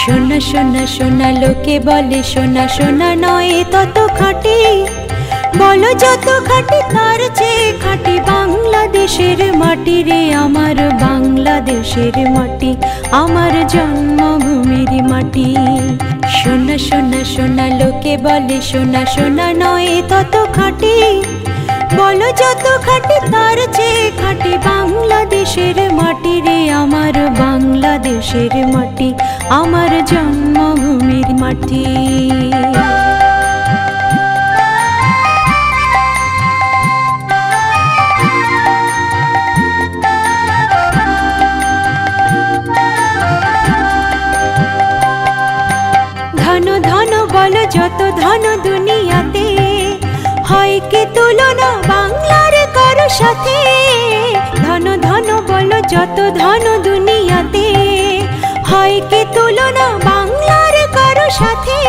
সোনা সোনা সোনা লোকে বলে সোনা সোনা নয় তত খাঁটি, বলো যত খাঁটি তার চেয়ে খাঁটি বাংলাদেশের মাটি রে আমার বাংলাদেশের মাটি, আমার জন্মভূমির মাটি। সোনা সোনা সোনা লোকে বলে সোনা সোনা নয় তত খাঁটি, বলো যত খাঁটি তার চেয়ে খাঁটি বাংলাদেশের মাটি রে আমার বাংলাদেশের মাটি, আমার জন্মভূমির মাটি। ধন ধন বলো যত ধন দুনিয়াতে, হয় কি তুলনা বাংলার কারো সাথে। ধন ধন বলো যত ধন দুনিয়াতে, হয় কি তুলনা বাংলার কারো সাথে।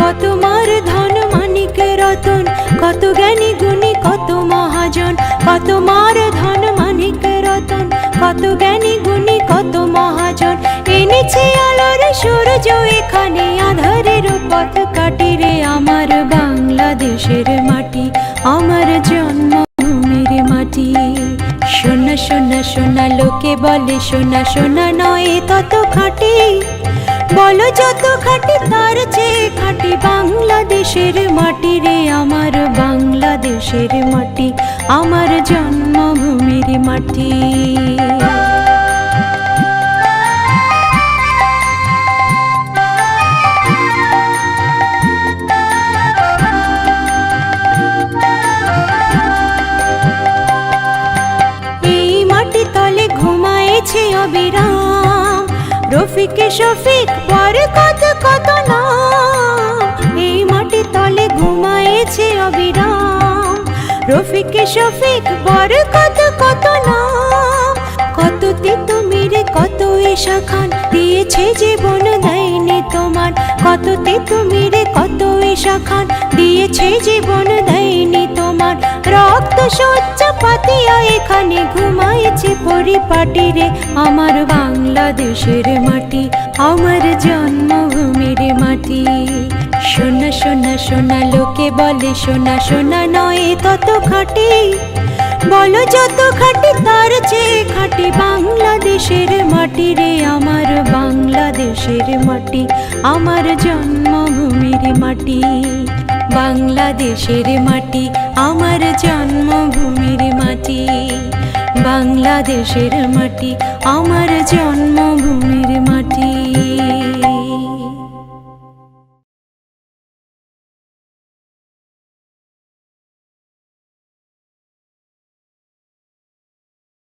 কত মার ধন মানিক রতন, কত জ্ঞানী গুণী কত মহাজন, কত মার ধন মানিক রতন, কত জ্ঞানী গুণী কত মহাজন। এনেছে আলোর সূর্য এখানে আঁধারের পথ কাটি রে আমার বাংলাদেশের মাটি, আমার জন্মভূমির মাটি। সোনা সোনা সোনা লোকে বলে সোনা সোনা নয় তত খাঁটি, বলো যত খাঁটি তার চেয়ে খাঁটি বাংলাদেশের মাটি রে আমার বাংলাদেশের মাটি, আমার জন্মভূমির মাটি। অবিরাম রফিক শফিক বরকত কত নাম, এই মাটি তলে ঘুমায়েছে অবিরাম রফিক শফিক বরকত কত নাম। কত তিতুমিরে কত ঈশা খান দিয়েছে জীবন দেয়নি তোমার, কত তিতুমিরে কত ঈশা খান দিয়েছে জীবন দেয়নি তোমার। রক্ত শয্যা পাতিয়া এখানে ঘুমাইছে পরিপাটি রে আমার বাংলাদেশের মাটি, আমার জন্মভূমির মাটি। সোনা সোনা সোনা লোকে বলে সোনা সোনা নয় তত খাঁটি, বলো যত খাঁটি তার চেয়ে খাঁটি বাংলাদেশের মাটি রে আমার বাংলাদেশের মাটি, আমার জন্মভূমির মাটি। বাংলাদেশের মাটি আমার জন্মভূমির মাটি, বাংলাদেশের মাটি আমার জন্মভূমির মাটি।